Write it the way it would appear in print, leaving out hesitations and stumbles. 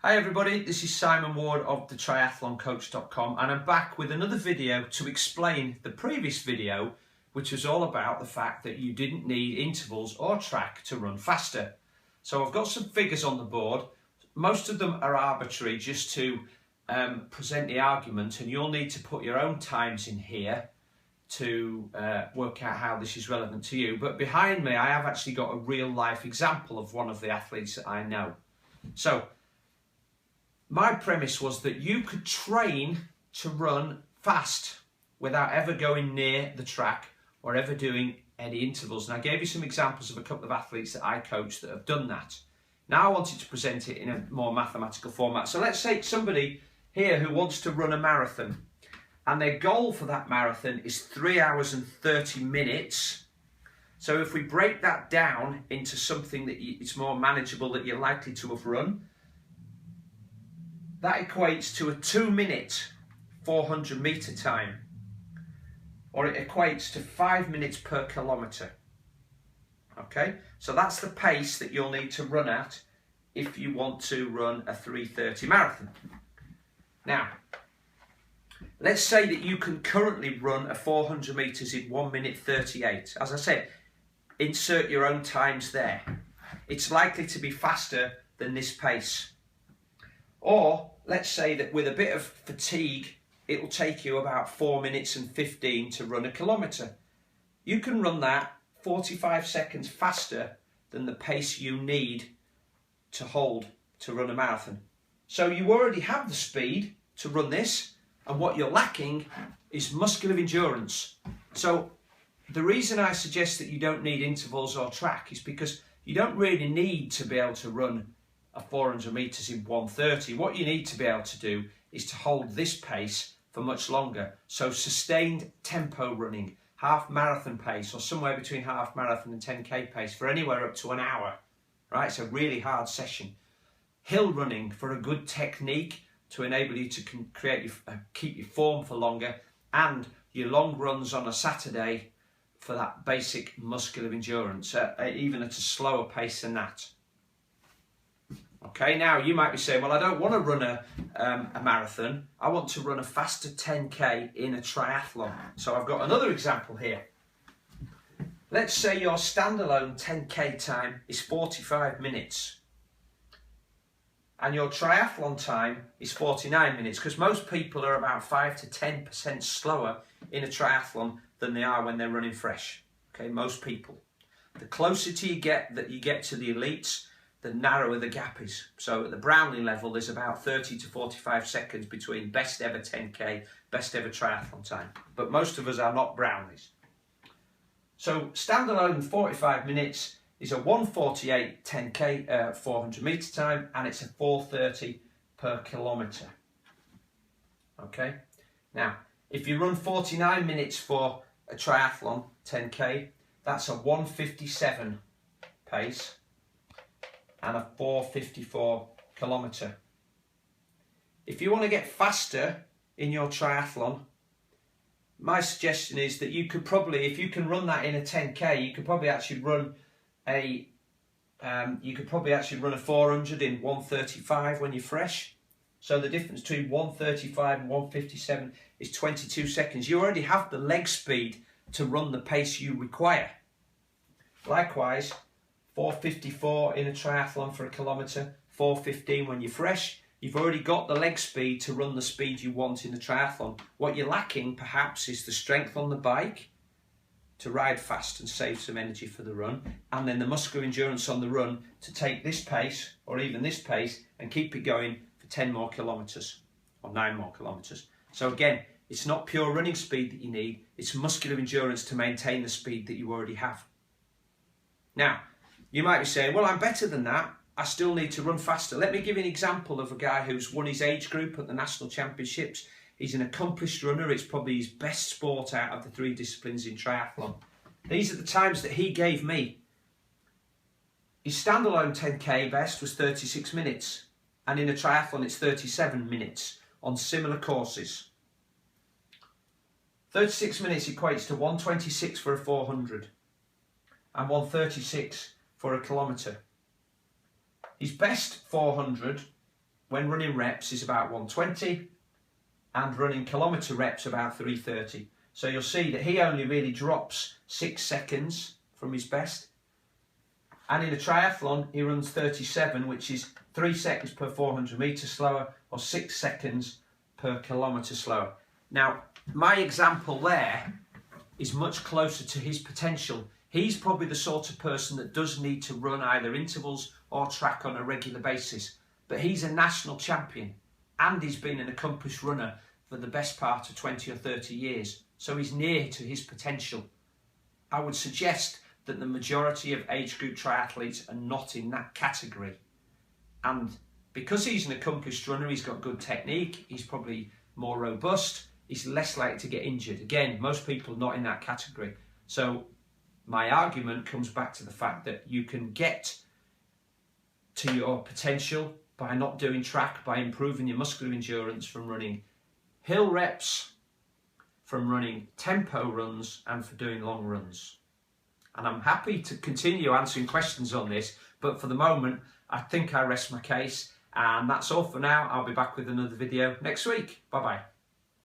Hi everybody, this is Simon Ward of TheTriathlonCoach.com and I'm back with another video to explain the previous video, which was all about the fact that you didn't need intervals or track to run faster. So I've got some figures on the board. Most of them are arbitrary just to present the argument, and you'll need to put your own times in here to work out how this is relevant to you. But behind me I have actually got a real life example of one of the athletes that I know. So my premise was that you could train to run fast without ever going near the track or ever doing any intervals. And I gave you some examples of a couple of athletes that I coach that have done that. Now I wanted to present it in a more mathematical format. So let's take somebody here who wants to run a marathon, and their goal for that marathon is 3 hours and 30 minutes. So if we break that down into something that it's more manageable that you're likely to have run, that equates to a 2-minute 400 metre time, or it equates to 5 minutes per kilometre. Okay, so that's the pace that you'll need to run at if you want to run a 3:30 marathon. Now, let's say that you can currently run a 400 metres in 1 minute 38. As I said, insert your own times there. It's likely to be faster than this pace. Or let's say that with a bit of fatigue, it will take you about 4 minutes and 15 to run a kilometre. You can run that 45 seconds faster than the pace you need to hold to run a marathon. So you already have the speed to run this, and what you're lacking is muscular endurance. So the reason I suggest that you don't need intervals or track is because you don't really need to be able to run a 400 metres in 1:30. What you need to be able to do is to hold this pace for much longer. So sustained tempo running, half marathon pace, or somewhere between half marathon and 10k pace for anywhere up to an hour, right? It's a really hard session. Hill running for a good technique to enable you to keep your form for longer, and your long runs on a Saturday for that basic muscular endurance, even at a slower pace than that. Okay, now you might be saying, well, I don't want to run a marathon. I want to run a faster 10k in a triathlon. So I've got another example here. Let's say your standalone 10k time is 45 minutes. And your triathlon time is 49 minutes, because most people are about 5 to 10% slower in a triathlon than they are when they're running fresh. Okay, most people. The closer you get to the elites, the narrower the gap is. So at the Brownlee level, there's about 30 to 45 seconds between best ever 10k, best ever triathlon time. But most of us are not Brownlees. So standalone 45 minutes is a 1:48 10k 400 metre time, and it's a 4:30 per kilometre. Okay, now if you run 49 minutes for a triathlon 10k, that's a 1:57 pace and a 4:54 kilometre. If you want to get faster in your triathlon, my suggestion is that you could probably, if you can run that in a 10k, you could probably actually run a 400 in 1:35 when you're fresh. So the difference between 1:35 and 1:57 is 22 seconds. You already have the leg speed to run the pace you require. Likewise, 4:54 in a triathlon for a kilometre, 4:15 when you're fresh. You've already got the leg speed to run the speed you want in a triathlon. What you're lacking perhaps is the strength on the bike to ride fast and save some energy for the run, and then the muscular endurance on the run to take this pace or even this pace and keep it going for 10 more kilometres or 9 more kilometres. So again, it's not pure running speed that you need, it's muscular endurance to maintain the speed that you already have. Now, you might be saying, well, I'm better than that, I still need to run faster. Let me give you an example of a guy who's won his age group at the national championships. He's an accomplished runner. It's probably his best sport out of the 3 disciplines in triathlon. These are the times that he gave me. His standalone 10k best was 36 minutes, and in a triathlon it's 37 minutes on similar courses. 36 minutes equates to 1:26 for a 400 and 1:36 for a kilometre. His best 400 when running reps is about 120 and running kilometre reps about 330. So you'll see that he only really drops 6 seconds from his best. And in a triathlon, he runs 37, which is 3 seconds per 400 metres slower or 6 seconds per kilometre slower. Now, my example there is much closer to his potential. He's probably the sort of person that does need to run either intervals or track on a regular basis. But he's a national champion and he's been an accomplished runner for the best part of 20 or 30 years. So he's near to his potential. I would suggest that the majority of age group triathletes are not in that category. And because he's an accomplished runner, he's got good technique, he's probably more robust, he's less likely to get injured. Again, most people are not in that category. So my argument comes back to the fact that you can get to your potential by not doing track, by improving your muscular endurance from running hill reps, from running tempo runs, and for doing long runs. And I'm happy to continue answering questions on this, but for the moment, I think I rest my case. And that's all for now. I'll be back with another video next week. Bye-bye.